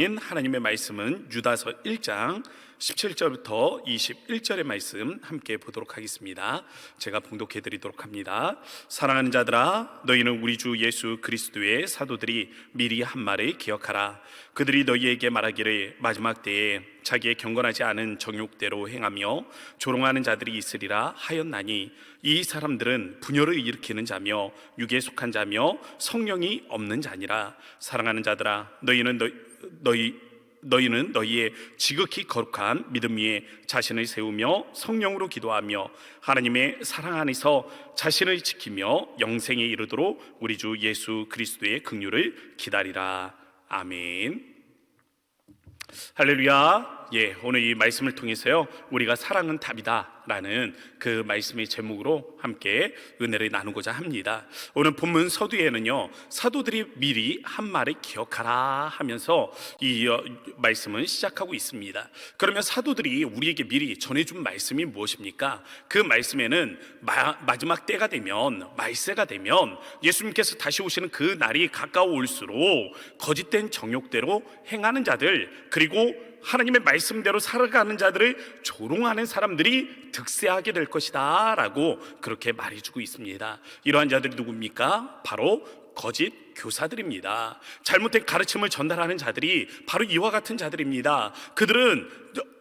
주신 하나님의 말씀은 유다서 1장 17절부터 21절의 말씀 함께 보도록 하겠습니다. 제가 봉독해 드리도록 합니다. 사랑하는 자들아, 너희는 우리 주 예수 그리스도의 사도들이 미리 한 말을 기억하라. 그들이 너희에게 말하기를 마지막 때에 자기의 경건하지 않은 정욕대로 행하며 조롱하는 자들이 있으리라 하였나니, 이 사람들은 분열을 일으키는 자며 육에 속한 자며 성령이 없는 자니라. 사랑하는 자들아, 너희는 너희의 지극히 거룩한 믿음 위에 자신을 세우며 성령으로 기도하며 하나님의 사랑 안에서 자신을 지키며 영생에 이르도록 우리 주 예수 그리스도의 긍휼을 기다리라. 아멘. 할렐루야. 오늘 이 말씀을 통해서요, 우리가 사랑은 답이다 라는 그 말씀의 제목으로 함께 은혜를 나누고자 합니다. 오늘 본문 서두에는요, 사도들이 미리 한 말을 기억하라 하면서 이 말씀을 시작하고 있습니다. 그러면 사도들이 우리에게 미리 전해준 말씀이 무엇입니까? 그 말씀에는 마지막 때가 되면, 말세가 되면 예수님께서 다시 오시는 그 날이 가까워올수록 거짓된 정욕대로 행하는 자들, 그리고 하나님의 말씀대로 살아가는 자들을 조롱하는 사람들이 득세하게 될 것이다 라고 그렇게 말해주고 있습니다. 이러한 자들이 누굽니까? 바로 거짓 교사들입니다. 잘못된 가르침을 전달하는 자들이 바로 이와 같은 자들입니다. 그들은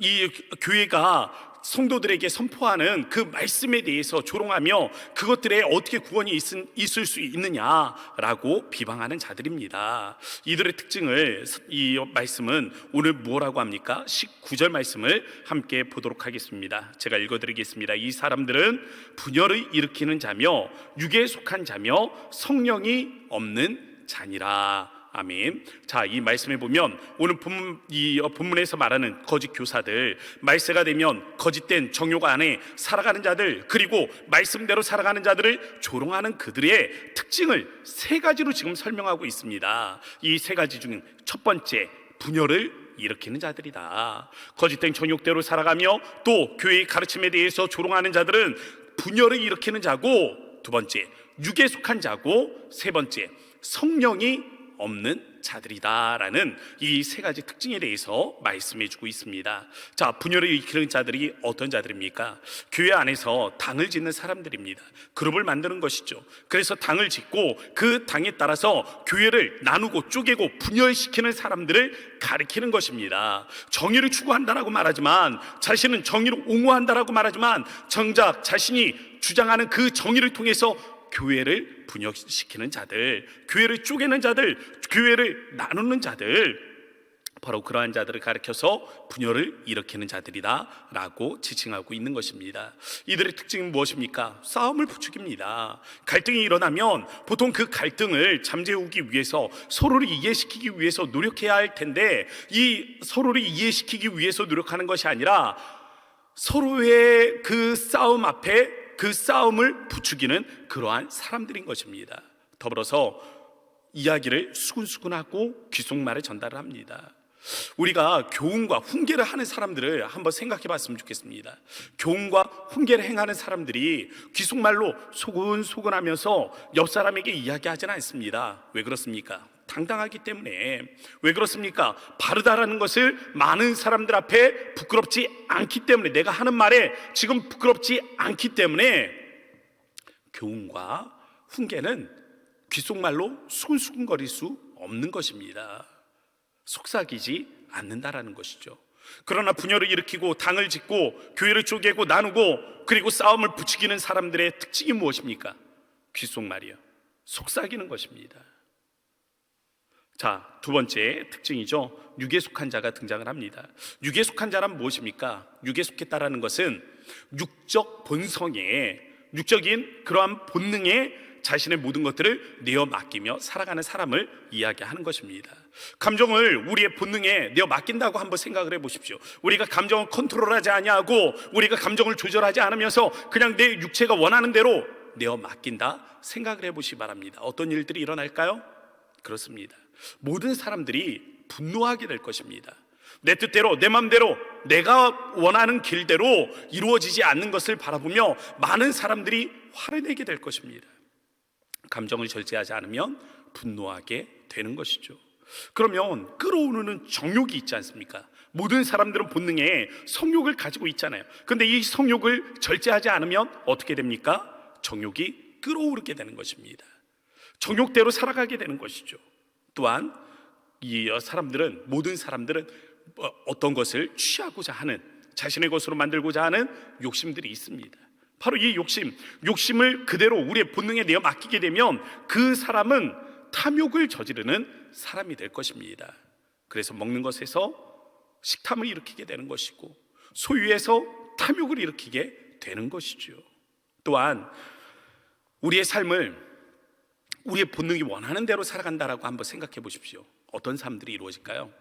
이 교회가 성도들에게 선포하는 그 말씀에 대해서 조롱하며 그것들에 어떻게 구원이 있을 수 있느냐라고 비방하는 자들입니다. 이들의 특징을 이 말씀은 오늘 뭐라고 합니까? 19절 말씀을 함께 보도록 하겠습니다. 제가 읽어드리겠습니다. 이 사람들은 분열을 일으키는 자며 육에 속한 자며 성령이 없는 자니라. 아멘. 자, 이 말씀에 보면 오늘 본문에서 말하는 거짓 교사들, 말세가 되면 거짓된 정욕 안에 살아가는 자들, 그리고 말씀대로 살아가는 자들을 조롱하는 그들의 특징을 세 가지로 지금 설명하고 있습니다. 이 세 가지 중 첫 번째, 분열을 일으키는 자들이다. 거짓된 정욕대로 살아가며 또 교회의 가르침에 대해서 조롱하는 자들은 분열을 일으키는 자고, 두 번째, 육에 속한 자고, 세 번째, 성령이 없는 자들이다라는 이 세 가지 특징에 대해서 말씀해 주고 있습니다. 자, 분열을 일으키는 자들이 어떤 자들입니까? 교회 안에서 당을 짓는 사람들입니다. 그룹을 만드는 것이죠. 그래서 당을 짓고 그 당에 따라서 교회를 나누고 쪼개고 분열시키는 사람들을 가리키는 것입니다. 정의를 추구한다라고 말하지만, 자신은 정의를 옹호한다라고 말하지만, 정작 자신이 주장하는 그 정의를 통해서 교회를 분열시키는 자들, 교회를 쪼개는 자들, 교회를 나누는 자들, 바로 그러한 자들을 가리켜서 분열을 일으키는 자들이다 라고 지칭하고 있는 것입니다. 이들의 특징은 무엇입니까? 싸움을 부추깁니다. 갈등이 일어나면 보통 그 갈등을 잠재우기 위해서, 서로를 이해시키기 위해서 노력해야 할 텐데, 이 서로를 이해시키기 위해서 노력하는 것이 아니라 서로의 그 싸움 앞에 그 싸움을 부추기는 그러한 사람들인 것입니다. 더불어서 이야기를 수근수근하고 귓속말에 전달을 합니다. 우리가 교훈과 훈계를 하는 사람들을 한번 생각해 봤으면 좋겠습니다. 교훈과 훈계를 행하는 사람들이 귓속말로 소근소근하면서 옆 사람에게 이야기하지는 않습니다. 왜 그렇습니까? 당당하기 때문에. 왜 그렇습니까? 바르다라는 것을 많은 사람들 앞에 부끄럽지 않기 때문에, 내가 하는 말에 지금 부끄럽지 않기 때문에 교훈과 훈계는 귓속말로 수근수근거릴 수 없는 것입니다. 속삭이지 않는다라는 것이죠. 그러나 분열을 일으키고 당을 짓고 교회를 쪼개고 나누고 그리고 싸움을 부추기는 사람들의 특징이 무엇입니까? 귓속말이요, 속삭이는 것입니다. 자, 두 번째 특징이죠. 육에 속한 자가 등장을 합니다. 육에 속한 자란 무엇입니까? 육에 속했다라는 것은 육적 본성에, 육적인 그러한 본능에 자신의 모든 것들을 내어 맡기며 살아가는 사람을 이야기하는 것입니다. 감정을 우리의 본능에 내어 맡긴다고 한번 생각을 해보십시오. 우리가 감정을 컨트롤하지 아니하고 우리가 감정을 조절하지 않으면서 그냥 내 육체가 원하는 대로 내어 맡긴다 생각을 해보시기 바랍니다. 어떤 일들이 일어날까요? 그렇습니다. 모든 사람들이 분노하게 될 것입니다. 내 뜻대로, 내 맘대로, 내가 원하는 길대로 이루어지지 않는 것을 바라보며 많은 사람들이 화를 내게 될 것입니다. 감정을 절제하지 않으면 분노하게 되는 것이죠. 그러면 끌어오르는 정욕이 있지 않습니까? 모든 사람들은 본능에 성욕을 가지고 있잖아요. 근데 이 성욕을 절제하지 않으면 어떻게 됩니까? 정욕이 끌어오르게 되는 것입니다. 정욕대로 살아가게 되는 것이죠. 또한 이 모든 사람들은 어떤 것을 취하고자 하는, 자신의 것으로 만들고자 하는 욕심들이 있습니다. 바로 이 욕심을 그대로 우리의 본능에 내어 맡기게 되면 그 사람은 탐욕을 저지르는 사람이 될 것입니다. 그래서 먹는 것에서 식탐을 일으키게 되는 것이고, 소유에서 탐욕을 일으키게 되는 것이죠. 또한 우리의 삶을 우리의 본능이 원하는 대로 살아간다라고 한번 생각해 보십시오. 어떤 삶들이 이루어질까요?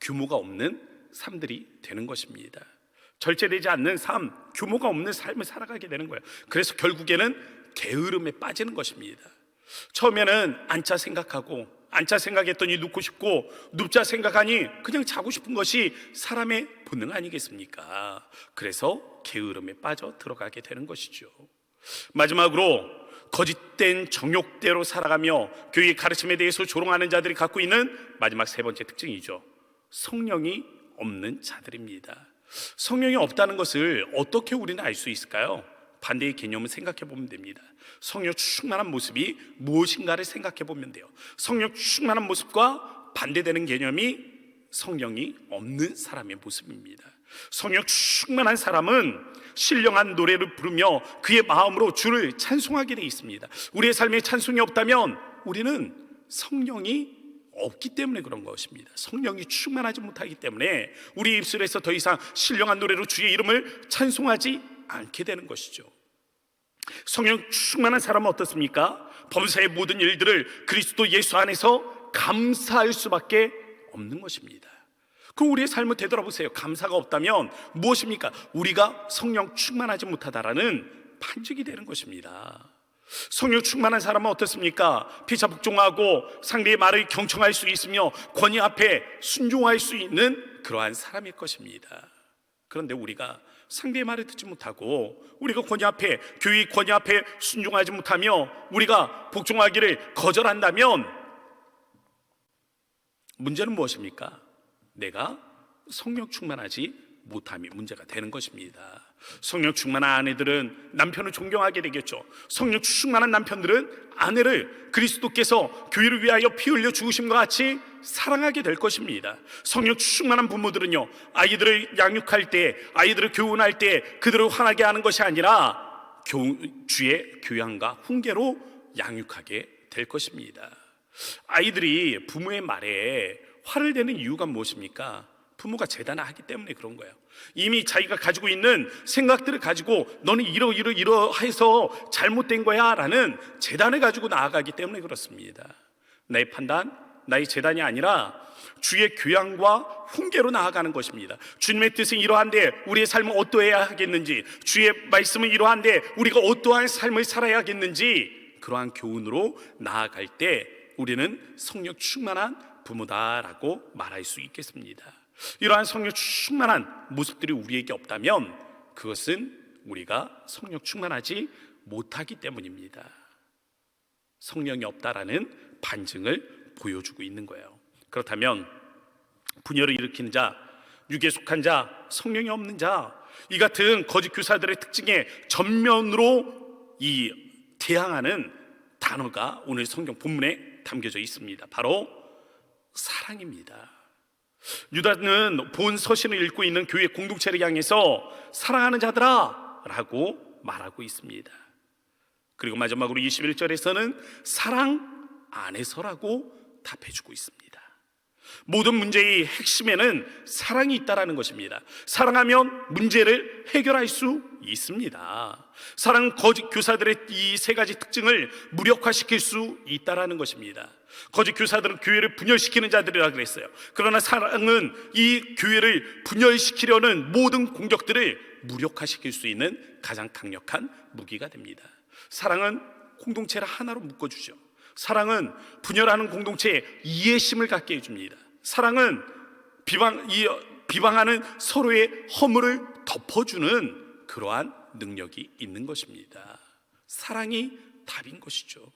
규모가 없는 삶들이 되는 것입니다. 절제되지 않는 삶, 규모가 없는 삶을 살아가게 되는 거예요. 그래서 결국에는 게으름에 빠지는 것입니다. 처음에는 앉자 생각했더니 눕고 싶고, 눕자 생각하니 그냥 자고 싶은 것이 사람의 본능 아니겠습니까? 그래서 게으름에 빠져 들어가게 되는 것이죠. 마지막으로 거짓된 정욕대로 살아가며 교회의 가르침에 대해서 조롱하는 자들이 갖고 있는 마지막 세 번째 특징이죠. 성령이 없는 자들입니다. 성령이 없다는 것을 어떻게 우리는 알 수 있을까요? 반대의 개념을 생각해 보면 됩니다. 성령 충만한 모습이 무엇인가를 생각해 보면 돼요. 성령 충만한 모습과 반대되는 개념이 성령이 없는 사람의 모습입니다. 성령 충만한 사람은 신령한 노래를 부르며 그의 마음으로 주를 찬송하게 되어 있습니다. 우리의 삶에 찬송이 없다면 우리는 성령이 없기 때문에 그런 것입니다. 성령이 충만하지 못하기 때문에 우리 입술에서 더 이상 신령한 노래로 주의 이름을 찬송하지 않게 되는 것이죠. 성령 충만한 사람은 어떻습니까? 범사의 모든 일들을 그리스도 예수 안에서 감사할 수밖에 없는 것입니다. 그럼 우리의 삶을 되돌아보세요. 감사가 없다면 무엇입니까? 우리가 성령 충만하지 못하다라는 판직이 되는 것입니다. 성령 충만한 사람은 어떻습니까? 피차 복종하고 상대의 말을 경청할 수 있으며 권위 앞에 순종할 수 있는 그러한 사람일 것입니다. 그런데 우리가 상대의 말을 듣지 못하고, 우리가 교회 권위 앞에 순종하지 못하며 우리가 복종하기를 거절한다면 문제는 무엇입니까? 내가 성령 충만하지 못함이 문제가 되는 것입니다. 성령 충만한 아내들은 남편을 존경하게 되겠죠. 성령 충만한 남편들은 아내를 그리스도께서 교회를 위하여 피 흘려 죽으심과 같이 사랑하게 될 것입니다. 성령 충만한 부모들은요, 아이들을 양육할 때, 아이들을 교훈할 때 그들을 화나게 하는 것이 아니라 주의 교양과 훈계로 양육하게 될 것입니다. 아이들이 부모의 말에 화를 내는 이유가 무엇입니까? 부모가 재단을 하기 때문에 그런 거예요. 이미 자기가 가지고 있는 생각들을 가지고 너는 이러해서 잘못된 거야 라는 재단을 가지고 나아가기 때문에 그렇습니다. 나의 판단, 나의 재단이 아니라 주의 교양과 훈계로 나아가는 것입니다. 주님의 뜻은 이러한데 우리의 삶은 어떠해야 하겠는지, 주의 말씀은 이러한데 우리가 어떠한 삶을 살아야겠는지, 그러한 교훈으로 나아갈 때 우리는 성령 충만한 부모다라고 말할 수 있겠습니다. 이러한 성령 충만한 모습들이 우리에게 없다면 그것은 우리가 성령 충만하지 못하기 때문입니다. 성령이 없다라는 반증을 보여주고 있는 거예요. 그렇다면 분열을 일으키는 자, 육에 속한 자, 성령이 없는 자, 이 같은 거짓 교사들의 특징에 전면으로 대항하는 단어가 오늘 성경 본문에 담겨져 있습니다. 바로 사랑입니다. 유다는 본 서신을 읽고 있는 교회 공동체를 향해서 사랑하는 자들아 라고 말하고 있습니다. 그리고 마지막으로 21절에서는 사랑 안에서라고 답해주고 있습니다. 모든 문제의 핵심에는 사랑이 있다는 것입니다. 사랑하면 문제를 해결할 수 있습니다. 사랑은 거짓 교사들의 이 세 가지 특징을 무력화시킬 수 있다는 것입니다. 거짓 교사들은 교회를 분열시키는 자들이라 그랬어요. 그러나 사랑은 이 교회를 분열시키려는 모든 공격들을 무력화시킬 수 있는 가장 강력한 무기가 됩니다. 사랑은 공동체를 하나로 묶어주죠. 사랑은 분열하는 공동체에 이해심을 갖게 해줍니다. 사랑은 비방하는 서로의 허물을 덮어주는 그러한 능력이 있는 것입니다. 사랑이 답인 것이죠.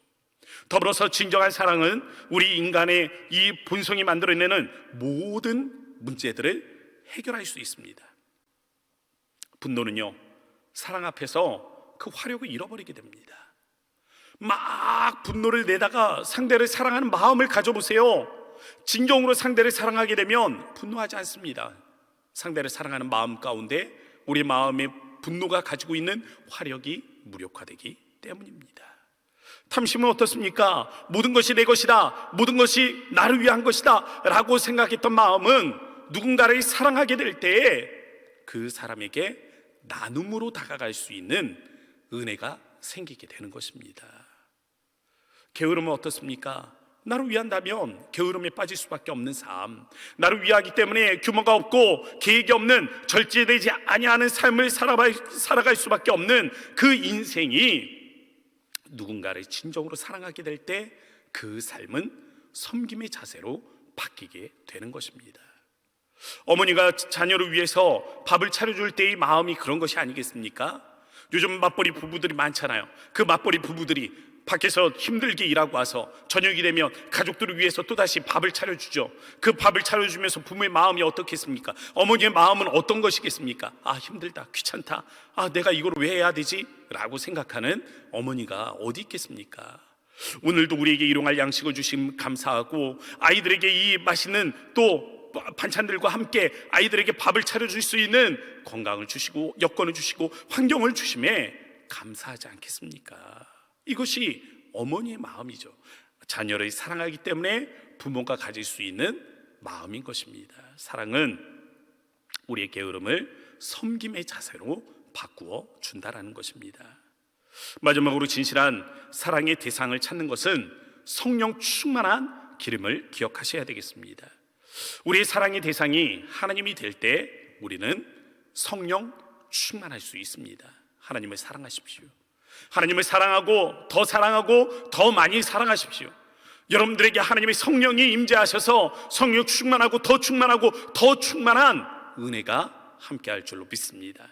더불어서 진정한 사랑은 우리 인간의 이 본성이 만들어내는 모든 문제들을 해결할 수 있습니다. 분노는요, 사랑 앞에서 그 화력을 잃어버리게 됩니다. 막 분노를 내다가 상대를 사랑하는 마음을 가져보세요. 진정으로 상대를 사랑하게 되면 분노하지 않습니다. 상대를 사랑하는 마음 가운데 우리 마음의 분노가 가지고 있는 화력이 무력화되기 때문입니다. 탐심은 어떻습니까? 모든 것이 내 것이다, 모든 것이 나를 위한 것이다 라고 생각했던 마음은 누군가를 사랑하게 될 때에 그 사람에게 나눔으로 다가갈 수 있는 은혜가 생기게 되는 것입니다. 게으름은 어떻습니까? 나를 위한다면 게으름에 빠질 수밖에 없는 삶, 나를 위하기 때문에 규모가 없고 계획이 없는, 절제되지 아니하는 삶을 살아갈 수밖에 없는 그 인생이 누군가를 진정으로 사랑하게 될 때 그 삶은 섬김의 자세로 바뀌게 되는 것입니다. 어머니가 자녀를 위해서 밥을 차려줄 때의 마음이 그런 것이 아니겠습니까? 요즘 맞벌이 부부들이 많잖아요. 그 맞벌이 부부들이 밖에서 힘들게 일하고 와서 저녁이 되면 가족들을 위해서 또다시 밥을 차려주죠. 그 밥을 차려주면서 부모의 마음이 어떻겠습니까? 어머니의 마음은 어떤 것이겠습니까? 아, 힘들다, 귀찮다, 아, 내가 이걸 왜 해야 되지? 라고 생각하는 어머니가 어디 있겠습니까? 오늘도 우리에게 일용할 양식을 주심 감사하고, 아이들에게 이 맛있는 또 반찬들과 함께 아이들에게 밥을 차려줄 수 있는 건강을 주시고 여건을 주시고 환경을 주심에 감사하지 않겠습니까? 이것이 어머니의 마음이죠. 자녀를 사랑하기 때문에 부모가 가질 수 있는 마음인 것입니다. 사랑은 우리의 게으름을 섬김의 자세로 바꾸어 준다라는 것입니다. 마지막으로 진실한 사랑의 대상을 찾는 것은 성령 충만한 기름을 기억하셔야 되겠습니다. 우리의 사랑의 대상이 하나님이 될 때 우리는 성령 충만할 수 있습니다. 하나님을 사랑하십시오. 하나님을 사랑하고 더 많이 사랑하십시오. 여러분들에게 하나님의 성령이 임재하셔서 성령 충만하고 더 충만한 은혜가 함께할 줄로 믿습니다.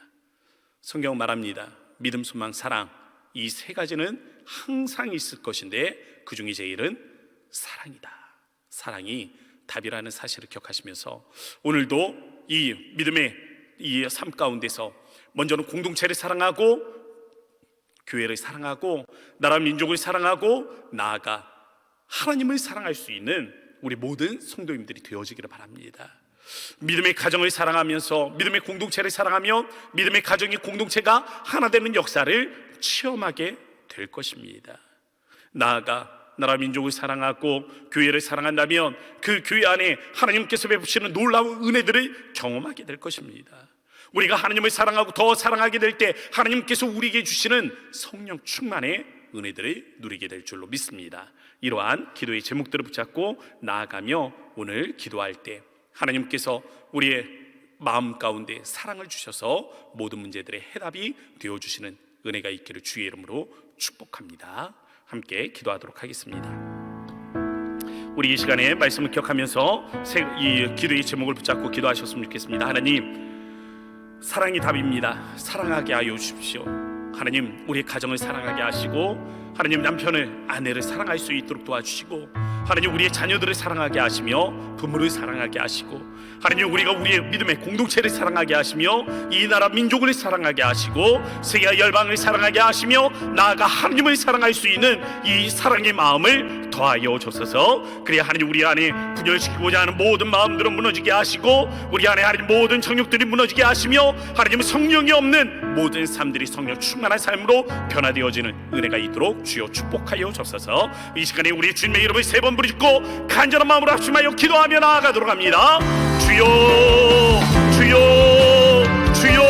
성경 말합니다. 믿음, 소망, 사랑, 이 세 가지는 항상 있을 것인데 그 중에 제일은 사랑이다. 사랑이 답이라는 사실을 기억하시면서 오늘도 이 믿음의 이 삶 가운데서 먼저는 공동체를 사랑하고 교회를 사랑하고 나라 민족을 사랑하고 나아가 하나님을 사랑할 수 있는 우리 모든 성도님들이 되어지기를 바랍니다. 믿음의 가정을 사랑하면서 믿음의 공동체를 사랑하며 믿음의 가정이 공동체가 하나 되는 역사를 체험하게 될 것입니다. 나아가 나라 민족을 사랑하고 교회를 사랑한다면 그 교회 안에 하나님께서 베푸시는 놀라운 은혜들을 경험하게 될 것입니다. 우리가 하나님을 사랑하고 더 사랑하게 될 때 하나님께서 우리에게 주시는 성령 충만의 은혜들을 누리게 될 줄로 믿습니다. 이러한 기도의 제목들을 붙잡고 나아가며 오늘 기도할 때 하나님께서 우리의 마음 가운데 사랑을 주셔서 모든 문제들의 해답이 되어주시는 은혜가 있기를 주의 이름으로 축복합니다. 함께 기도하도록 하겠습니다. 우리 이 시간에 말씀을 기억하면서 이 기도의 제목을 붙잡고 기도하셨으면 좋겠습니다. 하나님, 사랑이 답입니다. 사랑하게 하여 주십시오. 하나님, 우리의 가정을 사랑하게 하시고 하나님, 남편을, 아내를 사랑할 수 있도록 도와주시고 하나님, 우리의 자녀들을 사랑하게 하시며 부모를 사랑하게 하시고 하나님, 우리가 우리의 믿음의 공동체를 사랑하게 하시며 이 나라 민족을 사랑하게 하시고 세계 열방을 사랑하게 하시며 나아가 하나님을 사랑할 수 있는 이 사랑의 마음을 더하여 주소서. 그래야 하나님, 우리 안에 분열시키고자 하는 모든 마음들은 무너지게 하시고 우리 안에 하나님 모든 정욕들이 무너지게 하시며 하나님, 성령이 없는 모든 삶들이 성령 충만한 삶으로 변화되어지는 은혜가 있도록 주여 축복하여 주소서. 이 시간에 우리 주님의 이름을 세 번 부르짖고 간절한 마음으로 합심하여 기도하며 나아가도록 합니다. 주여, 주여, 주여.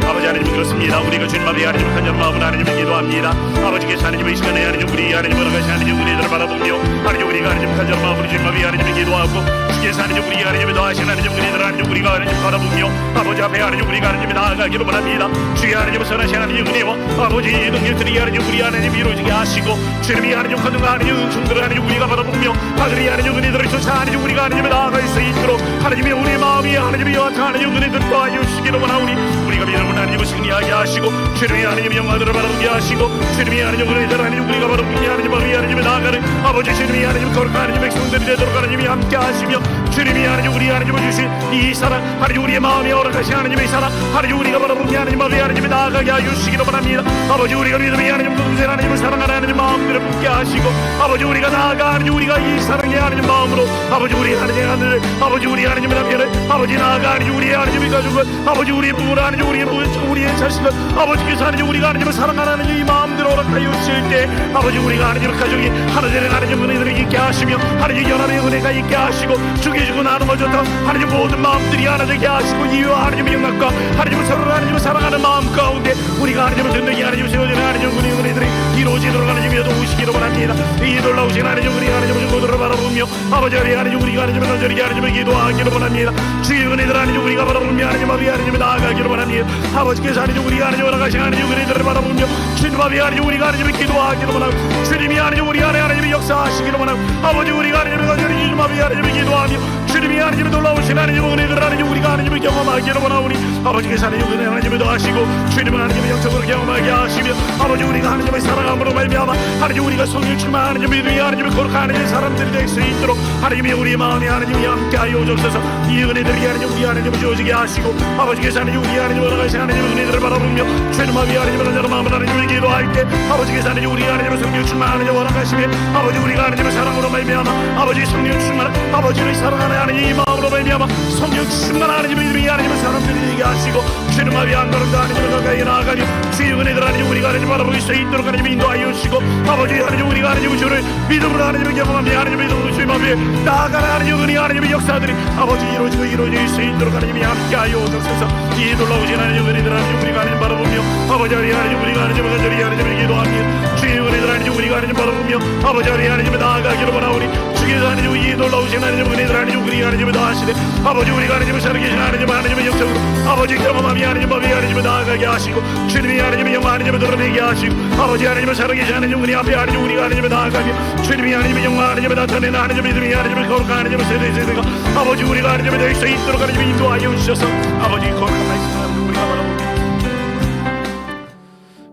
아버지 하나님, 그렇습니다. 우리가 주님 앞에 하나님 간절한 마음으로 하나님을 기도합니다. 아버지께서 하나님 이 시간에 하나님 우리 하나님 허락하신 하나님 은혜들을 바라보며 하나님 우리가 하나님 간절한 마음으로 주님 앞에 하나님을 기도하고 주께서 하나님 우리 하나님을 더하신 하나님 은혜들을 하나님 우리가 하나님 바라보며 아버지 앞에 하나님 우리가 하나님이 나아가기로 원합니다. 주의 하나님 선하신 하나님 은혜와 아버지 능력들이 하나님 우리 하나님 이루어지게 하시고 주님이 하나님 거듭나 하나님 은총들을 하나님 우리가 바라보며 하늘이 하나님 은혜들을 쫓아 하나님 우리가 하나님을 나아갈 수 있도록 하나님의 우리의 마음이 하나님의 여하튼 하나님 은혜들을 더하여 주시기로 원하오니 우리 우리가 믿음을 하나님을 승리하게 하시고 주님이 하나님 영광들을 바라보게 하시고 주님이 하나님 우리들 하나님 우리가 바라보게 하나님 아버지 하나님의 나아가는 아버지 주님이 하나님 거룩한 하나님 백성들이 되도록 하나님이 함께 하시며 주님이 하나님 우리 하나님을 주신 이 사랑 하나님 우리의 마음에 허락하신 하나님의 사랑 하나님 우리가 바라보게 하나님 아버지 하나님의 나아가게 하시기로 바랍니다. 아버지 우리가 믿음의 하나님 공동체 하나님을 사랑하는 하나님 마음들을 붙게 하시고 아버지 우리가 나아가 하나님 우리가 이 사랑의 하나님 마음으로 아버지 우리 하나님의 하늘을 아버지 우리 하나님의 남편을 아버지 나아가 하나님 우리의 하나님의 가족을 아버지 우리의 부모를 하나님 우리의 자식을 아버지께서 하나님 우리가 하나님을 사랑하는 하나님 이 마음대로 허락하여 주실 때 아버지 우리가 하나님의 가족이 하나 되는 하나님 은혜들을 있게 하시며 하나님 연합의 은혜가 있게 하시고 죽여주고 나누어졌던 하나님 모든 마음들이 하나 되게 하시고 이유와 하나님의 영광과 하나님을 서로 하나님을 사랑하는 마음 가운데 우리가 하나님을 든든히 하나님을 세워주는 하나님 은혜들이 이루어지도록 하나님이 도우시기로 바랍니다. 이 놀라우신 하나님 우리 하나님을 모두를 바라보며 아버지 하나님 우리가 하나님을 간절히 하나님을 기도하기로 바랍니다. 주의 은혜들 하나님 우리가 바라보며 하나님 아버지 하나님을 나아가기로 바랍니다. 아버지께서 하나님 우리 하나님을 허락하신 하나님 은혜들을 바라보며 주님 아버지 하나님 우리가 하나님을 기도하기로 바랍니다. 주님이 하나님 우리 안에 하나님의 역사하시기로 바랍니다. 아버지 우리가 하나님을 간절히 주님 아버지 하나님을 기도하며 주님이 하나님을 놀라우신 하나님 은혜들 하나님 우리가 하나님을 경험하기로 바라오니 아버지께서 하나님 은혜 하나님을 더하시고 주님은 하나님의 영적으로 경험하게 하시며 아버지 우리가 하나님의 사랑함으로 말미암아 하나님 우리가 성령 충만 하나님 믿음이 하나님을 거룩한 하나님의 사람들이 될 수 있도록 하나님이 우리의 마음에 하나님이 함께하여 주옵소서. 이 은혜들이 하나님 우리 하나님을 주어지게 하시고 아버지께서 하나님 우리 하나님을 허락하신 하나님의 은혜들을 바라보며 주님 아버지 하나님을 간절한 마음으로 하나님을 기도할 때 아버지께서 하나님 우리 하나님을 성령 충만 하나님 허락하시며 아버지 우리가 하나님의 사랑으로 말미암아 아버지 성령 충만 아버지를 사랑하는 하나님 이 마음으로 말미암아 성령 충만 하나님의 이름이 하나님의 사람들이 되게 하시고 주님 아버지 한걸음도 하나님을 가까이 나아가며 주의 은혜들 하나님 우리가 하나님 바라보기 수 있도록 하나님 인도하여 주시고 아버지 하나님 우리가 하나님의 주를 믿음으로 하나님을 경험하며 하나님의 믿음으로 주님 앞에 나아가는 하나님 은혜 하나님의 역사들이 아버지 이루어질 수 있도록 하나님이 함께하여 주옵소서. 이 놀라우신 하나님 은혜들 하나님 우리가 하나님 바라보며 아버지 하나님 우리가 하나님을 간절히 하나님을 기도하며 주의 은혜들 하나님 우리가 하나님 바라보며 아버지 하나님을 나아가기로 바라오니 주께서 하나님 이 놀라우신 하나님 은혜들 하나님 우리 하나님을 다하시되 아버지 우리가 하나님을 살아계신 하나님의 영적으로 아버지 경험하며 하나님 아버지 하나님을 나아가게 하시고 주님이 하나님의 영광 하나님을 드러내게 하시고 아버지 하나님을 살아계신 하나님 은혜 앞에 하나님 우리가 하나님을 나아가며 주님이 하나님의 영광 하나님을 나타내는 하나님의 믿음이 하나님을 거룩한 하나님을 세대가 아버지 우리가 하나님을 될 수 있도록 하나님을 인도하여 주셔서 아버지 거룩한 말씀 하나님 우리가 바라봅니다.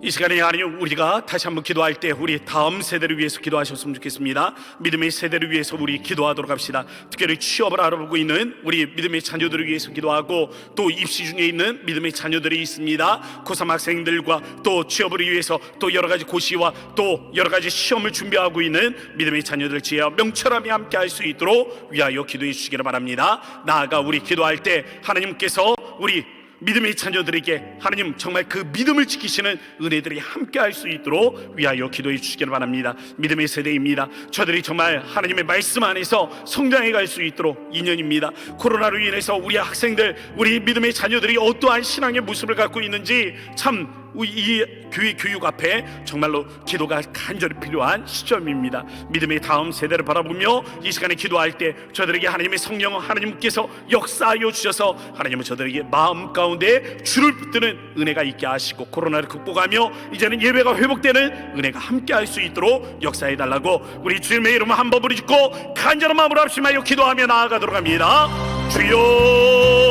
이 시간에 하나님 우리가 다시 한번 기도할 때 우리 다음 세대를 위해서 기도하셨으면 좋겠습니다. 믿음의 세대를 위해서 우리 기도하도록 합시다. 특별히 취업을 알아보고 있는 우리 믿음의 자녀들을 위해서 기도하고 또 입시 중에 있는 믿음의 자녀들이 있습니다. 고3 학생들과 또 취업을 위해서 또 여러 가지 고시와 또 여러 가지 시험을 준비하고 있는 믿음의 자녀들 지혜와 명철함이 함께 할 수 있도록 위하여 기도해 주시기를 바랍니다. 나아가 우리 기도할 때 하나님께서 우리 믿음의 자녀들에게 하나님 정말 그 믿음을 지키시는 은혜들이 함께 할 수 있도록 위하여 기도해 주시기를 바랍니다. 믿음의 세대입니다. 저들이 정말 하나님의 말씀 안에서 성장해 갈 수 있도록 2년입니다. 코로나로 인해서 우리 학생들 우리 믿음의 자녀들이 어떠한 신앙의 모습을 갖고 있는지 참 이 교회 교육 앞에 정말로 기도가 간절히 필요한 시점입니다. 믿음의 다음 세대를 바라보며 이 시간에 기도할 때 저들에게 하나님의 성령 하나님께서 역사하여 주셔서 하나님은 저들에게 마음 가운데 줄을 붙드는 은혜가 있게 하시고 코로나를 극복하며 이제는 예배가 회복되는 은혜가 함께 할 수 있도록 역사해 달라고 우리 주님의 이름을 한 번 부르짖고 간절한 마음으로 합심하여 기도하며 나아가도록 합니다.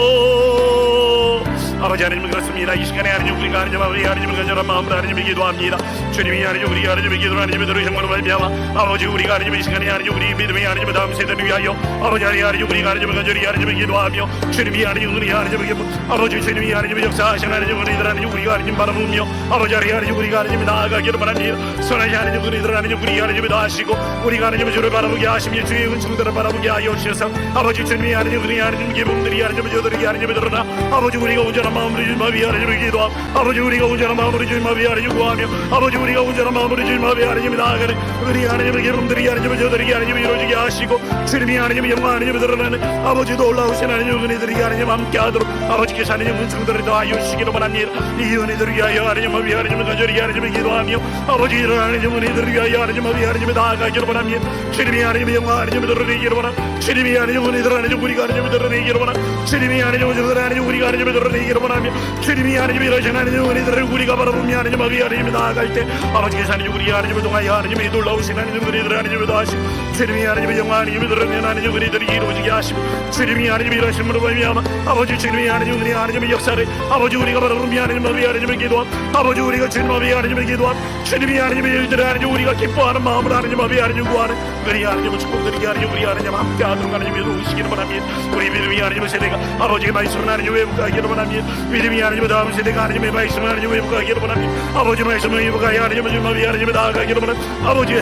주여 아버지 하나님 그렇습니다. 이 시간에 하나님 우리가 하나님을 간절한 마음으로 하나님을 기도합니다. 주님이 하나님 우리가 하나님의 기도를 하나님의 들으신 것으로 말미암아 아버지 우리가 하나님 이 시간에 하나님 우리 믿음의 하나님의 다음 세대를 위하여 아버지 하나님 우리가 하나님을 간절히 하나님을 기도하며 주님이 하나님 은혜 하나님을 기도 아버지 주님이 하나님의 역사하신 하나님 은혜들 하나님 우리가 하나님 바라보며 아버지 하나님 우리가 하나님 나아가기를 바랍니다. 선하신 하나님 은혜들 하나님 우리 하나님을 다하시고 우리가 하나님의 주를 바라보게 하시며 주의 은총들을 바라보게 하여 주셔서 아버지 주님이 하나님 은혜 하나님 기쁨들이 하나님의 저들에게 하나님을 드러나 아버지 우리가 온전한 마음으로 주님 앞에 하나님을 기도하고 아버지 우리가 온전한 마음으로 주님 앞에 하나님 구하며 아버지 우리가 온전한 마음으로 주님 앞에 하나님을 나아가는 우리 하나님의 기쁨들이 하나님의 저들에게 하나님을 이루어지게 하시고 주님이 하나님의 영광 하나님을 드러나는 아버지 놀라우신 하나님의 은혜들이 하나님 함께하도록 아버지께서 하나님 은총들을 더하여 주시기로 바랍니다. 이 은혜들을 위하여 하나님 앞에 하나님을 간절히 하나님을 기도하며 아버지 이런 하나님 은혜들을 위하여 하나님 앞에 하나님을 나아가기로 바랍니다. 주님이 하나님의 영광 하나님을 드러내기로 바랍니다. 주님이 하나님 은혜들 하나님 우리가 하나님을 드러내기로 바랍니다. 주님이 하나님 은혜들 하나님 우리가 하나님을 드러내기로 하나님, 주님이 하나님 이러신 하나님 은혜들을 우리가 바라보며 하나님 아버지 하나님 나아갈 때 아버지 하나님 우리 하나님을 통하여 하나님의 놀라우신 하나님 은혜들을 하나님을 더하시고 주님이 하나님의 영광 하나님을 드러내는 하나님 은혜들이 이루어지게 하시고 주님이 하나님 이러심으로 말미암아 아버지 주님이 하나님 은혜 하나님의 역사를 아버지 우리가 바라보며 하나님 아버지 하나님을 기도함 아버지 우리가 주님 아버지 하나님을 기도함 주님이 하나님의 일들을 하나님 우리가 기뻐하는 마음으로 하나님 아버지 하나님 구하는 은혜 하나님을 축복드리게 하나님 우리 하나님 함께하도록 하나님 이루시기를 바랍니다. 우리 믿음이 하나님의 세대가 아버지의 말씀을 하나님 회복하기를 바랍니다. 믿음이 하나님의 다음 세대가 하나님의 말씀을 하나님 회복하기를 바랍니다. 아버지 말씀을 회복하여 하나님의 주님 아버지 하나님을 나아가기를 바랍니다. 아버지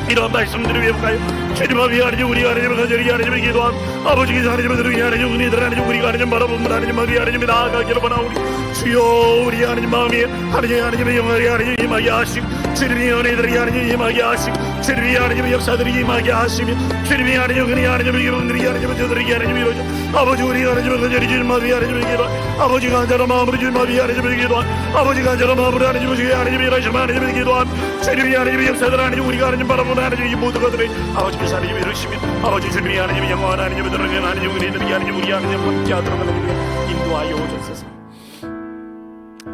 이런 말씀들을 회복하여 주님 아버지 하나님 우리 하나님을 간절히 하나님을 기도함 아버지께서 하나님을 들으니 하나님 은혜들 하나님 우리가 하나님 바라보면 하나님 아버지 하나님이 나아가기를 바라오니 주여 우리 하나님 마음에 하나님의 영광이 하나님 임하게 하시고 주님의 은혜들이 하나님 임하게 하시고 주님의 하나님의 역사들이 임하게 하시며 주님의 하나님 은혜 하나님의 기쁨들이 하나님의 저들에게 하나님 이루어져 아버지 우리 하나님을 간절히 주님 아버지 하나님을 기도함 아버지 간절한 마음으로 주님 아버지 하나님을 기도함 아버지 간절한 마음으로 하나님을 주의 하나님이 일하시면 하나님을 기도함 주님이 하나님의 역사들 하나님 우리가 하나님 바라보는 하나님 이 모든 것들을 아버지께서 하나님이 이루시며 아버지 주님이 하나님의 영광 하나님을 드러내는 하나님 은혜들이 하나님 우리 하나님 함께하도록 하나님 인도하여 오셔서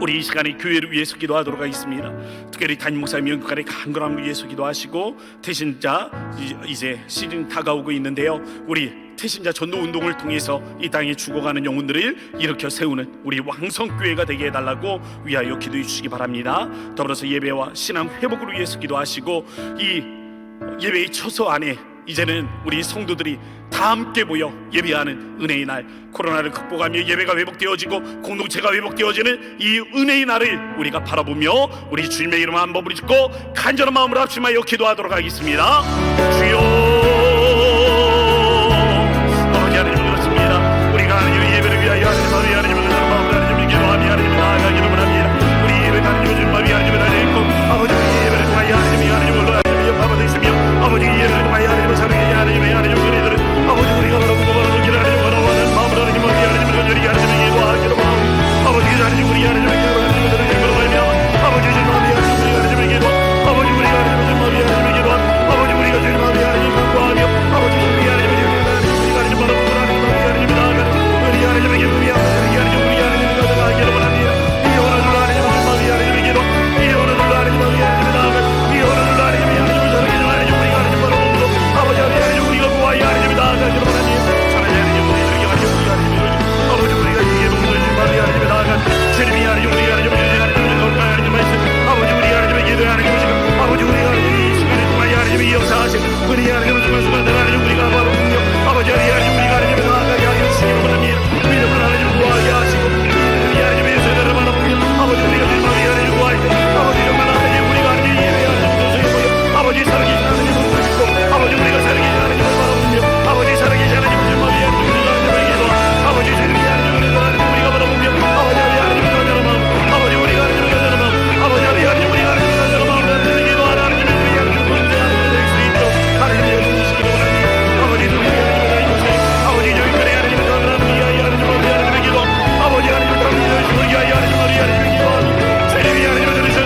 우리 이 시간에 교회를 위해서 기도하도록 하겠습니다. 특별히 담임 목사님 영국간의 간절함을 위해서 기도하시고 태신자 이제 시즌 다가오고 있는데요. 우리 태신자 전도 운동을 통해서 이 땅에 죽어가는 영혼들을 일으켜 세우는 우리 왕성교회가 되게 해달라고 위하여 기도해 주시기 바랍니다. 더불어서 예배와 신앙 회복을 위해서 기도하시고 이 예배의 처소 안에 이제는 우리 성도들이 다 함께 모여 예배하는 은혜의 날 코로나를 극복하며 예배가 회복되어지고 공동체가 회복되어지는 이 은혜의 날을 우리가 바라보며 우리 주님의 이름 한번 부르짖고 간절한 마음으로 합심하여 기도하도록 하겠습니다. 주여 아버지 하나님 그렇습니다. 우리가 하나님의 예배를 위하여 하나님 아버지 하나님을 간절한 마음으로 하나님을 기도하며 하나님을 나아가기를 원합니다. 우리 예배 하나님의 주님 아버지 하나님을 다니고 아버지 우리 예배를 통하여 하나님이 하나님을 받으시며 아버지 예배를 통하여 하나님을 사랑해 하나님의 은혜들을 아버지 우리가 바라보고 바라보기를 하나님 바라보는 마음으로 하나님 아버지 하나님을 간절히 하나님의 기도하기를 마음 아버지 하나님 우리 하나님의 기도하는 것들을 기도하며 아버지 주님 아버지 하나님의 기도 아버지 우리가 하나님의 주님 아버지 하나님의 기도 아버지 우리가 주님 아버지 하나님 간구하며 아버지 우리 하나님의 기도 우리가 하나님 바라보고 하나님 아버지 하나님의 나아가는 우리 하나님의 기도야 우리 하나님 우리 하나님의 가져가기를 원합니다. 이 오늘도 하나님 아버지 하나님의 기도 이 오늘도 하나님 아버지 하나님의 나아가는 이 오늘도 하나님의 하나님을 사랑해 하나님 우리가 하나님 바라보고 아버지 하나님 우리가 구하여 하나님의 나아가기를 원합니다. 사랑해 하나님 우리들에게 하나님 우리 하나님의 아버지 우리가 이게 모든 주님의 하나님의 나아가는 주님이 하나님 우리 하나님의 하나님의 거룩한 하나님의 말씀 아버지 우리 하나님의 기도에 하나님의 시간 아버지 우리가 이 시간에 통하여 하나님의 역사하신 우리 하나님의 순간순간 하나님 우리가 바라보며 아버지 하나님 우리가 하나님의 나아가게 하여 주시기 원합니다. 믿음을 하나님 구하게 하시고 우리 하나님의 역사들을 바라보며 아버지 우리가 주님 아버지 하나님 구할 때 아버지 정말 하나님 우리가 하나님 예배하는 모습을 보여 아버지 살아계신 하나님을 보시고 아버지 우리가 살아계신 하나님을 바라보며 아버지 살아계신 하나님을 주님 아버지 하나님 우리가 하나님을 기도 아버지 주님이 하나님을 우리가 바라보며 아버지 하나님을 간절한 마음 아버지 우리가 하나님을 간절한 마음 아버지 하나님 우리가 하나님을 간절한 마음으로 하나님을 기도하는 하나님의 우리 하나님을 공개하는 될 수 있도록 하나님의 주시기를 원합니다. 아버지 우리 하나님을 다니고세 아버지 저희들의 하나님을 전하는 우리 하나님을 하나님의 기도 아버지 하나님을 다니는 우리 하나님을 우리 하나님의 기도하고 주님이 하나님을 들으신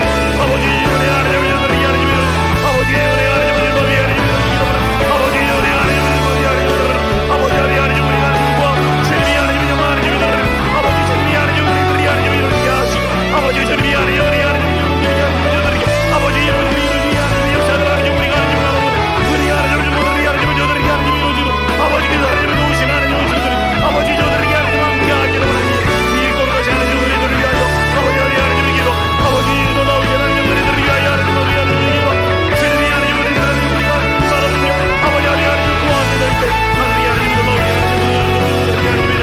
아버지 우리 하나님을 우리 하나님을 아버지 우리 하나님을 우리 하나님을 기도하는 아버지 우리 하나님을 우리 하나님을 아버지 우리 하나님 우리 하나님과 주님이 하나님을 영광 하나님을 들으는 아버지 주님이 하나님 우리 하나님을 이루게 하시고 아버지 주님이 하나님 우리 하나님을 이루게 하시고 아버지 우리 하나님의 역사를 하나님 우리가 하나님을 바라보고 우리 하나님을 우리 하나님을 저들에게 하나님을 이루어주고 아버지께서 하나님을 도우신 하나님을 저들이 아버지 저들에게 하나님 함께 하기를 원합니다. 이 거룩하신 하나님 우리들을 위하여 아버지 우리 하나님의 기도 아버지 또 나오신 하나님 우리들을 위하여 하나님 우리 하나님의 기도 주님이 하나님 우리를 하나님 우리가 바라보며 아버지 우리 하나님을 구하게 될때 하나님 하나님을 나오신 하나님 우리 하나님의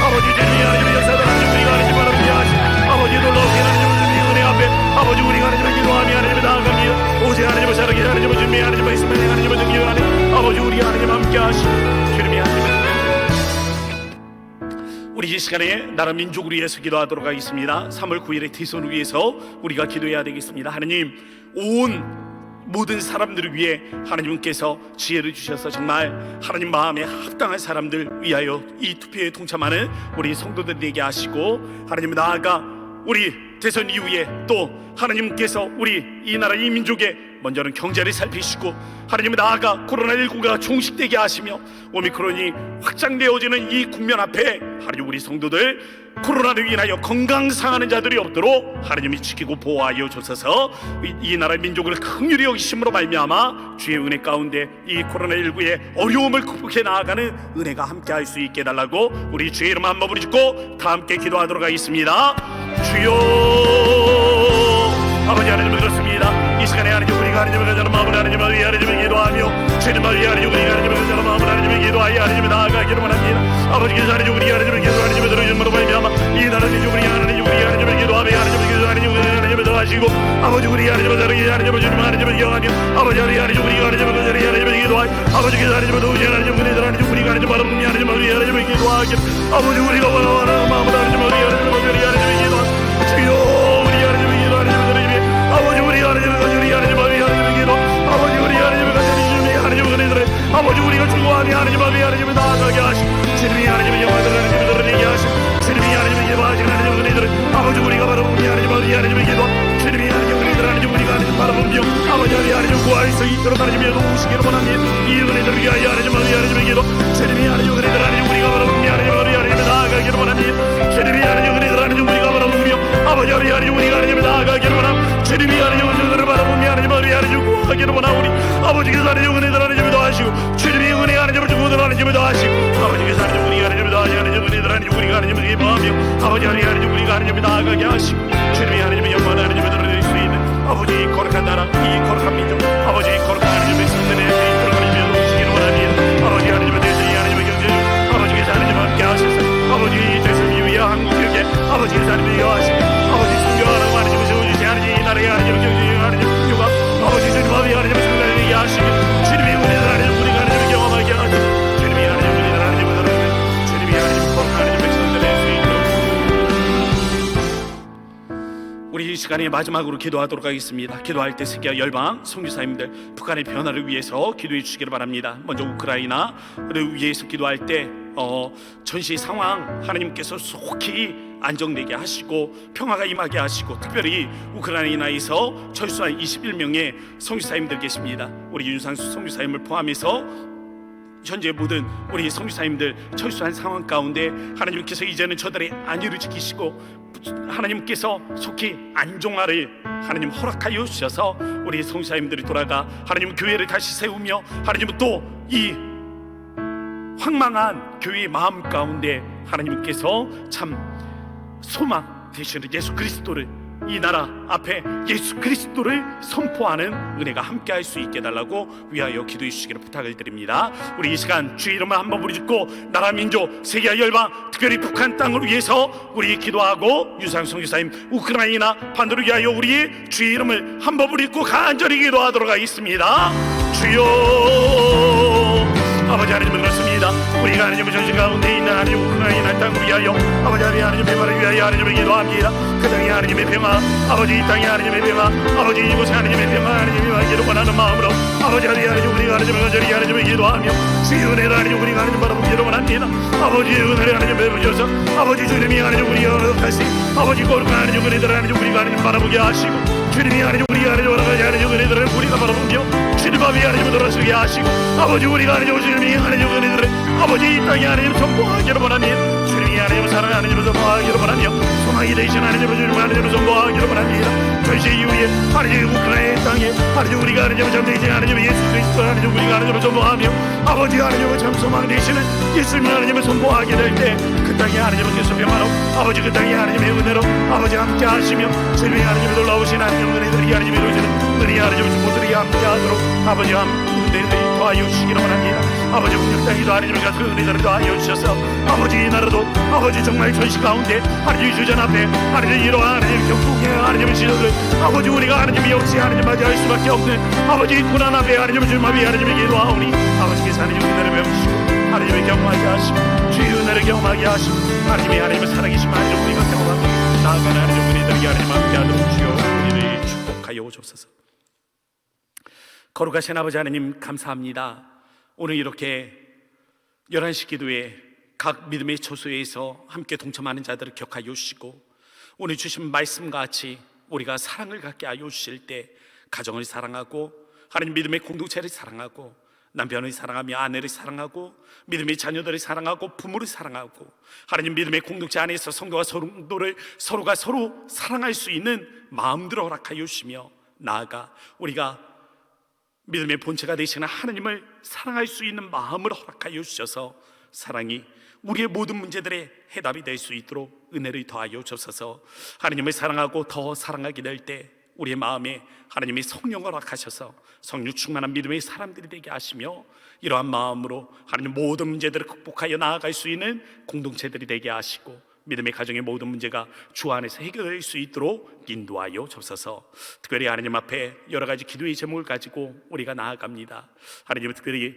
아버지 주님이 하나님의 역사를 하나님 우리가 하나님 바라보게 하시고 아버지 놀라우신 하나님 우리의 은혜 앞에 아버지 우리가 하나님을 기도하며 하나님을 나아갑니다. 오직 하나님을 사랑해 하나님을 준비해 하나님을 있으면 하나님을 등기하는 아버지 우리 하나님 함께 하시고 주님이 하나님을 우리 이 시간에 나라 민족을 위해서 기도하도록 하겠습니다. 3월 9일의 대선을 위해서 우리가 기도해야 되겠습니다. 하나님 온 모든 사람들을 위해 하나님께서 지혜를 주셔서 정말 하나님 마음에 합당한 사람들 위하여 이 투표에 동참하는 우리 성도들 되게 하시고 하나님 나아가 우리 대선 이후에 또 하나님께서 우리 이 나라 이 민족의 먼저는 경제를 살피시고 하나님은 나아가 코로나19가 종식되게 하시며 오미크론이 확장되어지는 이 국면 앞에 하나님 우리 성도들 코로나로 인하여 건강 상하는 자들이 없도록 하나님이 지키고 보호하여 주셔서 이 나라 민족을 긍휼히 여기심으로 말미암아 주의 은혜 가운데 이 코로나19의 어려움을 극복해 나아가는 은혜가 함께할 수 있게 해달라고 우리 주의 이름 한 번을 짓고 다 함께 기도하도록 하겠습니다. 주여 아버지 하나님을 그렇습니다. 이 시간에 하나님 우리가 하나님을 가져라 마음을 하나님을 위해 하나님을 기도하며 주님을 위해 하나님 우리가 하나님을 가져라 마음을 하나님을 기도하여 하나님을 나아가기를 원합니다. 아버지께서 하나님 우리가 하나님을 기도 하나님을 들어주심으로 말미암아 이 나라는 우리 하나님 우리가 하나님을 기도하며 하나님을 기도 하나님을 들어하시고 아버지 우리가 하나님을 들어주기 하나님을 주님 하나님을 기억하며 아버지 하나님 우리가 하나님을 가져라 하나님을 기도하여 아버지께서 하나님을 도우시 하나님 은혜들 하나님 우리가 하나님 바라보니 하나님을 위해 하나님을 기도하기를 아버지 우리가 원하는 마음을 하나님을 위해 하나님을 기도하여 주여 우리 하나님을 기도하여 아버지 우리 하나님을 가지리 하나님을 위해 하나님을 기도 아버지 우리 하나님을 가지리 주님이 하나님을 은혜들을 아버지 우리가 중고하며 하나님을 위해 하나님을 나아가게 하시고 주님이 하나님의 영광을 하나님을 드러내게 하시고 주님이 하나님을 기도하시고 하나님의 은혜들을 아버지 우리가 바라보며 하나님을 위해 하나님을 기도 주님이 하나님의 은혜들을 하나님 우리가 하나님 바라보며 아버지 우리 하나님 구할 수 있도록 하나님의 도우시기를 원합니다. 이 은혜들을 위하여 하나님을 위해 하나님을 기도 주님이 하나님의 은혜들을 하나님 우리가 바라보며 하나님을 위해 하나님을 나아가기를 원합니다. 주님이 하나님의 은혜들을 하나님 우리가 바라보며 아버지 우리 하나님 우리가 하나님을 나아가기를 원합니다. 주님이 하나님의 은혜들을 바라보며 하나님을 위해 하나님 구하기를 원하오니 아버지께서 하나님의 은혜들을 하나님을 더하시고 주님이 은혜 하나님을 주고 하나님을 더하시고 아버지께서 하나님 우리가 하나님을 더하시고 하나님의 은혜들을 하나님 우리가 하나님을 기뻐하며 아버지 하나님 우리가 하나님을 나아가게 하시고 주님이 하나님의 영광을 하나님을 드러낼 수 있는 아버지 이 거룩한 나라 이 거룩한 민족 아버지 이 거룩한 하나님의 백성들의 이끌어 하나님을 도우시기를 원합니다. 아버지 하나님의 대전이 하나님의 경제 아버지께서 하나님과 함께 하셔서 아버지 이 대선 이후에 한국교회 아버지께서 하나님을 이어하시고 아버지 순교하라고 하나님을 세워주시 하나님 이 나라의 하나님의 경제 하나님의 국교가 아버지 주님의 하나님의 순간을 이해하시고 주님의 은혜를 하나님 우리가 하나님을 경험하게 하시고 주님이 하나님의 은혜를 하나님을 들어주시고 주님이 하나님의 거룩한 하나님의 백성들의 수 있도록 우리 이 시간에 마지막으로 기도하도록 하겠습니다. 기도할 때 세계 열방 선교사님들 북한의 변화를 위해서 기도해 주시기를 바랍니다. 먼저 우크라이나를 위해서 기도할 때 전시 상황 하나님께서 속히 안정되게 하시고 평화가 임하게 하시고 특별히 우크라이나에서 철수한 21명의 선교사님들 계십니다. 우리 윤상수 선교사님을 포함해서 현재 모든 우리 선교사님들 철수한 상황 가운데 하나님께서 이제는 저들의 안위를 지키시고 하나님께서 속히 안정화를 하나님 허락하여 주셔서 우리 선교사님들이 돌아가 하나님 교회를 다시 세우며 하나님은 또 이 황망한 교회의 마음 가운데 하나님께서 참 소망 되시는 예수 그리스도를 이 나라 앞에 예수 그리스도를 선포하는 은혜가 함께할 수 있게 해달라고 위하여 기도해 주시기를 부탁을 드립니다. 우리 이 시간 주의 이름을 한번 부르짖고 나라 민족 세계 열방 특별히 북한 땅을 위해서 우리 기도하고 유상성 교사님 우크라이나 반도를 위하여 우리 주의 이름을 한번 부르짖고 간절히 기도하도록 하겠습니다. 주여 아버지 하나님을 그렇습니다. 우리가 하나님의 전신 가운데 있는 하나님 우크라이나 땅을 위하여 아버지 하나님의 평화를 위하여 하나님을 기도합니다. 그 땅에 하나님의 평화 아버지 이 땅에 하나님의 평화 아버지 이곳에 하나님의 평화 하나님이 하기를 원하는 마음으로 아버지 하나님 우리가 하나님을 간절히 하나님을 기도하며 주의 은혜를 하나님 우리가 하나님 바라보기를 원합니다. 아버지의 은혜를 하나님 베푸셔서 아버지 주님이 하나님 우리가 다시 아버지 거룩한 하나님 은혜들을 하나님 우리가 하나님 바라보게 하시고 주님이 하나님 우리가 하나님 원하는 하나님 은혜들을 우리가 바라보며 주님 앞에 하나님 돌아서게 하시고 아버지 우리가 하나님 주님이 하나님 은혜들을 아버지 이 땅에 하나님 선포하기를 원합니다. 주님이 하나님 사랑하는 하나님을 선포하기를 원하며 소망이 되신 하나님을 주님 하나님을 선포하기를 원합니다. 전시 이후에 하나님 우크라이나 땅에 하나님 우리가 하나님을 잠대신 하나님 예수 그리스도 하나님 우리가 하나님을 선포하며 아버지 하나님을 참 소망 되시는 예수님 하나님을 선포하게 될 때 그 땅에 하나님을 계속 평화로 아버지 그 땅에 하나님의 은혜로 아버지 함께 하시며 주님이 하나님을 놀라우신 하나님의 은혜들이 하나님의 이루어지는 은혜 하나님의 주보들이 함께 하도록 아버지 은혜들이 더하여 주시기를 원합니다. 아버지 국력 땅에도 하나님을 가서 은혜들을 더하여 주셔서 아버지 이 나라도 아버지 정말 전시 가운데 하나님 주전 앞에 하나님 이러한 하나님 경국의 하나님의 지도를 아버지 우리가 하나님이 역시 하나님 맞이할 수밖에 없는 아버지 고난 앞에 하나님의 주님 앞에 하나님의 기도하오니 아버지께서 하나님의 은혜를 베푸시고 하나님의 경험하게 하시고 주의 은혜를 경험하게 하시고 하나님이 하나님의 살아계신 하나님 우리가 경험하고 나아가는 하나님 우리들에게 하나님 함께 하도록 주여 우리를 축복하여 오옵소서. 거룩하신 아버지 하나님 감사합니다. 오늘 이렇게 11시 기도에 각 믿음의 처소에서 함께 동참하는 자들을 기억하여 주시고 오늘 주신 말씀과 같이 우리가 사랑을 갖게 하여 주실 때 가정을 사랑하고, 하나님 믿음의 공동체를 사랑하고, 남편을 사랑하며 아내를 사랑하고, 믿음의 자녀들을 사랑하고, 부모를 사랑하고, 하나님 믿음의 공동체 안에서 성도와 성도를 서로가 서로 사랑할 수 있는 마음들을 허락하여 주시며, 나아가 우리가 믿음의 본체가 되시는 하나님을 사랑할 수 있는 마음을 허락하여 주셔서 사랑이 우리의 모든 문제들의 해답이 될 수 있도록 은혜를 더하여 주셔서, 하나님을 사랑하고 더 사랑하게 될 때 우리의 마음에 하나님의 성령을 허락하셔서 성령 충만한 믿음의 사람들이 되게 하시며, 이러한 마음으로 하나님 모든 문제들을 극복하여 나아갈 수 있는 공동체들이 되게 하시고, 믿음의 가정의 모든 문제가 주 안에서 해결될 수 있도록 인도하여 주옵소서. 특별히 하나님 앞에 여러 가지 기도의 제목을 가지고 우리가 나아갑니다. 하나님, 특별히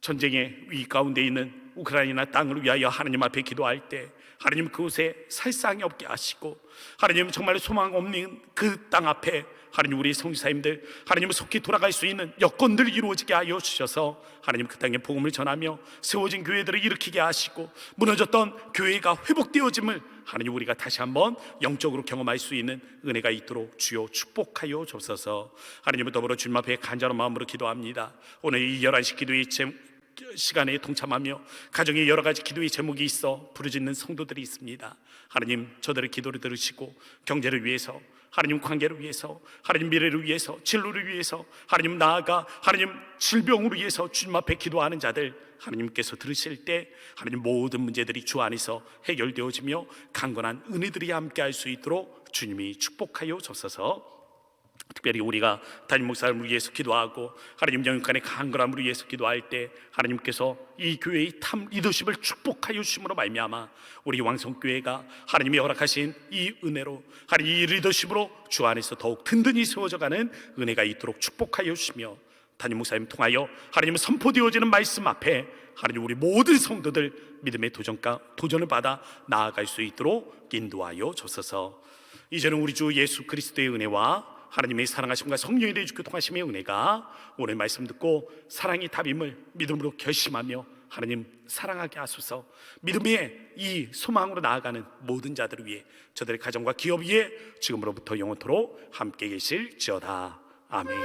전쟁의 위기 가운데 있는 우크라이나 땅을 위하여 하나님 앞에 기도할 때 하나님 그곳에 살상이 없게 하시고, 하나님 정말 소망 없는 그 땅 앞에 하나님 우리 성지사님들 하나님 속히 돌아갈 수 있는 여건들을 이루어지게 하여 주셔서 하나님 그 땅에 복음을 전하며 세워진 교회들을 일으키게 하시고, 무너졌던 교회가 회복되어짐을 하나님 우리가 다시 한번 영적으로 경험할 수 있는 은혜가 있도록 주여 축복하여 주옵소서. 하나님을 더불어 주님 앞에 간절한 마음으로 기도합니다. 오늘 이 11시 기도의 시간에 동참하며 가정에 여러 가지 기도의 제목이 있어 부르짖는 성도들이 있습니다. 하나님 저들의 기도를 들으시고 경제를 위해서, 하나님 관계를 위해서, 하나님 미래를 위해서, 진로를 위해서, 하나님 나아가 하나님 질병으로 위해서 주님 앞에 기도하는 자들 하나님께서 들으실 때 하나님 모든 문제들이 주 안에서 해결되어지며 강건한 은혜들이 함께할 수 있도록 주님이 축복하여 주옵소서. 특별히 우리가 담임 목사님을 위해서 기도하고 하나님 영육간의 강건함을 위해서 기도할 때 하나님께서 이 교회의 탑 리더십을 축복하여 주심으로 말미암아 우리 왕성교회가 하나님이 허락하신 이 은혜로, 하나님 이 리더십으로 주 안에서 더욱 든든히 세워져가는 은혜가 있도록 축복하여 주시며, 담임 목사님 통하여 하나님 선포되어지는 말씀 앞에 하나님 우리 모든 성도들 믿음의 도전을 받아 나아갈 수 있도록 인도하여 주소서. 이제는 우리 주 예수 그리스도의 은혜와 하나님의 사랑하심과 성령의 내주교 통하심의 은혜가 오늘 말씀 듣고 사랑이 답임을 믿음으로 결심하며 하나님 사랑하게 하소서. 믿음의 이 소망으로 나아가는 모든 자들을 위해, 저들의 가정과 기업 위에 지금으로부터 영원토록 함께 계실지어다. 아멘.